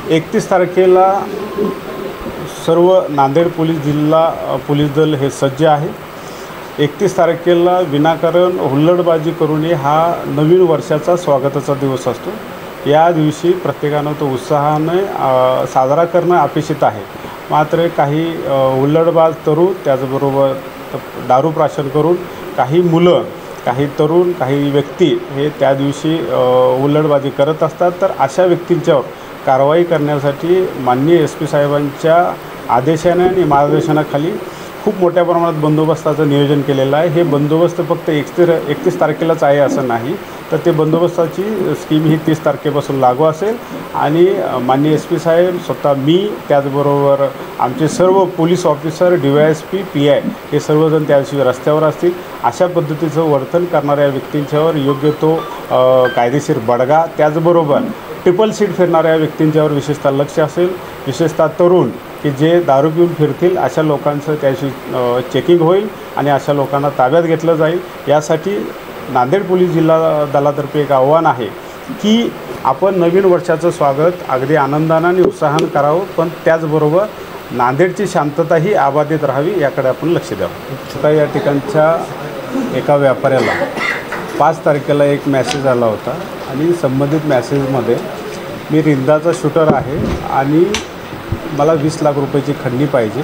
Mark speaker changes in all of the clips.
Speaker 1: 31 तारखेला सर्व नांदेड पोलीस जिल्हा पोलीस दल हे सज्ज आहे। 31 तारखेला विनाकारण हुल्लडबाजी करू नये हा नवीन वर्षाचा स्वागताचा दिवस असतो। या दिवशी प्रत्येकानं तो उत्साहाने साजरा करणं अपेक्षित आहे। मात्र काही हुल्लडबाज तरुण त्याचबरोबर दारू प्राशन करून काही मुलं, काही तरुण, काही व्यक्ती हे त्या दिवशी हुल्लडबाजी करत असतात। तर अशा व्यक्तींच्यावर कारवाई करण्यासाठी माननीय SP साहेबांच्या आदेशाने आणि मार्गदर्शनाखाली खूप मोठ्या प्रमाणात बंदोबस्ताचं नियोजन केलेलं आहे। हे बंदोबस्त फक्त 31 तारखेलाच आहे असं नाही, तर ते बंदोबस्ताची स्कीम ही 30 तारखेपासून लागू असेल आणि माननीय SP साहेब, स्वतः मी, त्याचबरोबर आमचे सर्व पोलीस ऑफिसर, DYSP, PI हे सर्वजण त्या दिवशी रस्त्यावर असतील। अशा पद्धतीचं वर्तन करणाऱ्या व्यक्तींच्यावर योग्य तो कायदेशीर बडगा, त्याचबरोबर ट्रिपल सीट फिरणाऱ्या व्यक्तींच्यावर विशेषतः लक्ष असेल। विशेषतः तरुण की जे दारू पिऊन फिरतील अशा लोकांचं त्याशी चेकिंग होईल आणि अशा लोकांना ताब्यात घेतलं जाईल। यासाठी नांदेड पोलीस जिल्हा दलातर्फे एक आव्हान आहे की आपण नवीन वर्षाचं स्वागत अगदी आनंदाने आणि उत्साहाने करावं, पण त्याचबरोबर नांदेडची शांतताही अबाधित राहावी याकडे आपण लक्ष द्यावं। आता या ठिकाणच्या एका व्यापाऱ्याला 5 तारखेला एक मेसेज आला होता आणि संबंधित मेसेजमध्ये मी रिंदाचा शूटर आहे आणि मला 20 लाख रुपयाची खंडणी पाहिजे।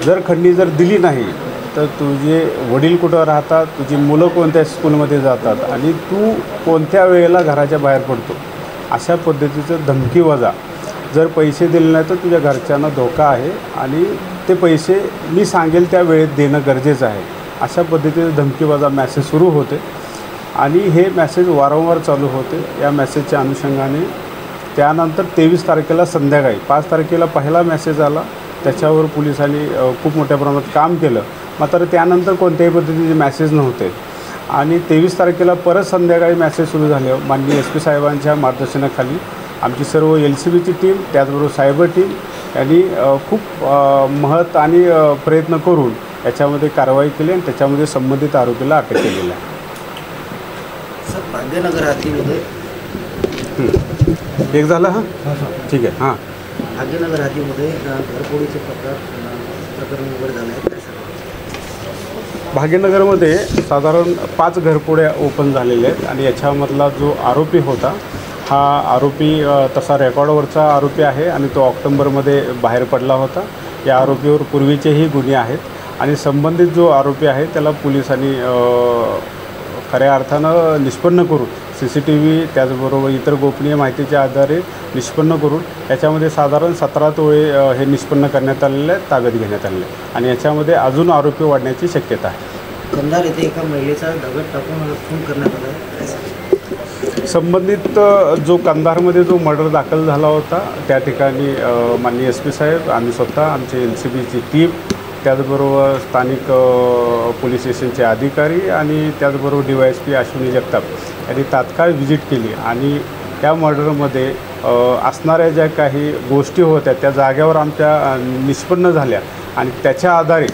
Speaker 1: जर खंडणी दिली नाही तर तुझे वडील कुठं राहतात, तुझी मुलं कोणत्या स्कूलमध्ये जातात आणि तू कोणत्या वेळेला घराच्या बाहेर पडतो, अशा पद्धतीचं धमकीवजा। जर पैसे दिले नाही तर तुझ्या घरच्यांना धोका आहे आणि ते पैसे मी सांगेल त्या वेळेत देणं गरजेचं आहे, अशा पद्धतीचे धमकीवजा मेसेज सुरू होते आणि हे मेसेज वारंवार चालू होते। या मेसेजच्या अनुषंगाने त्यानंतर 23 तारखेला संध्याकाळी 5 तारखेला पहिला मेसेज आला, त्याच्यावर पोलिसांनी खूप मोठ्या प्रमाणात काम केलं। मात्र त्यानंतर कोणत्याही पद्धतीचे मेसेज नव्हते आणि 23 तारखेला परत संध्याकाळी मेसेज सुरू झाले। माननीय SP साहेबांच्या मार्गदर्शनाखाली आमची सर्व LCBची टीम, त्याचबरोबर सायबर टीम यांनी खूप महत्त्व आणि प्रयत्न करून याच्यामध्ये कारवाई केली आणि त्याच्यामध्ये संबंधित आरोपीला अटक केलेली आहे।
Speaker 2: सर, भाग्यनगर हद्दीमध्ये
Speaker 1: एक झालं, हां ठीक आहे। हां,
Speaker 2: भाग्यनगर हद्दीमध्ये घरफोडीचे प्रकरण वगैरे झालं आहे।
Speaker 1: भाग्यनगरमध्ये साधारण 5 घरफोड्या ओपन झालेल्या आहेत आणि याच्यामधला जो आरोपी होता हा आरोपी तसा रेकॉर्डवरचा आरोपी आहे आणि तो ऑक्टोबरमध्ये बाहेर पडला होता। या आरोपीवर पूर्वीचेही गुन्हे आहेत आणि संबंधित जो आरोपी आहे त्याला पोलिसांनी खऱ्या अर्थानं निष्पन्न करून CCTV त्याचबरोबर इतर गोपनीय माहितीच्या आधारे निष्पन्न करून याच्यामध्ये साधारण 17 तोळे हे निष्पन्न करण्यात आलेले आहेत, ताब्यात घेण्यात आलेले आणि याच्यामध्ये अजून आरोपी वाढण्याची शक्यता आहे।
Speaker 2: कंधार येथे एका महिलेचा दगड टाकून खून करण्यात आला आहे।
Speaker 1: संबंधित जो कंधारमध्ये जो मर्डर दाखल झाला होता त्या ठिकाणी माननीय SP साहेब, आम्ही स्वतः, आमचे LCBची टीम, त्याचबरोबर स्थानिक पोलीस स्टेशनचे अधिकारी आणि त्याचबरोबर DYSP अश्विनी जगताप यांनी तात्काळ व्हिजिट केली आणि त्या मर्डरमध्ये असणाऱ्या ज्या काही गोष्टी होत्या त्या जाग्यावर आमच्या निष्पन्न झाल्या आणि त्याच्या आधारे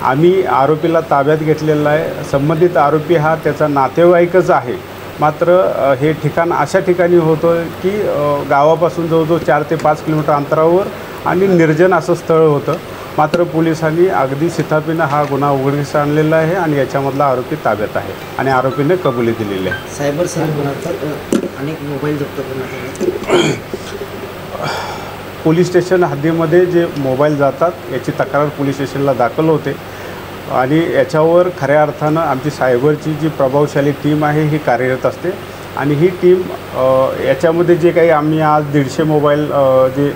Speaker 1: आम्ही आरोपीला ताब्यात घेतलेला आहे। संबंधित आरोपी हा त्याचा नातेवाईकच आहे, मात्र हे ठिकाण अशा ठिकाणी होतं की गावापासून जवळजवळ 4 ते 5 किलोमीटर अंतरावर आणि निर्जन असं स्थळ होतं। मात्र पोलिसांनी अगदी शिताफीनं हा गुन्हा उघडकीस आणलेला आहे आणि याच्यामधला आरोपी ताब्यात आहे आणि आरोपीने कबुली दिलेली आहे।
Speaker 2: सायबर सेल अनेक मोबाईल जप्त करण्यात आले।
Speaker 1: पोलीस स्टेशन हद्दीमध्ये जे मोबाईल जातात याची तक्रार पोलीस स्टेशनला दाखल होते आणि याच्यावर खऱ्या अर्थानं आमची सायबरची जी प्रभावशाली टीम आहे ही कार्यरत असते आणि ही टीम याच्यामध्ये जे काही आम्ही आज 150 मोबाईल जे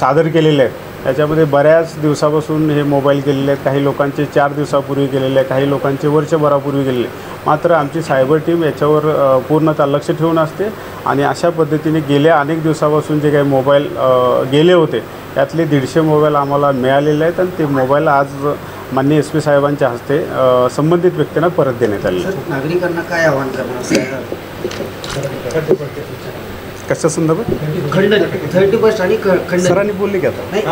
Speaker 1: सादर केलेले आहेत याच्यामध्ये बऱ्याच दिवसापासून हे मोबाईल गेलेले आहेत। काही लोकांचे 4 दिवसापूर्वी गेलेले आहेत, काही लोकांचे वर्षभरापूर्वी गेलेले। मात्र आमची सायबर टीम याच्यावर पूर्णतः लक्ष ठेवून असते आणि अशा पद्धतीने गेल्या अनेक दिवसापासून जे काही मोबाईल गेले होते त्यातले 150 मोबाईल आम्हाला मिळालेले आहेत आणि ते मोबाईल आज माननीय SP साहेबांच्या हस्ते संबंधित व्यक्तींना परत देण्यात आले।
Speaker 2: नागरिकांना काय आवाहन करणार?
Speaker 1: कशा संदर्भात?
Speaker 2: खंड 31 आणि खंड
Speaker 1: सरांनी बोलले की आता
Speaker 2: नाही,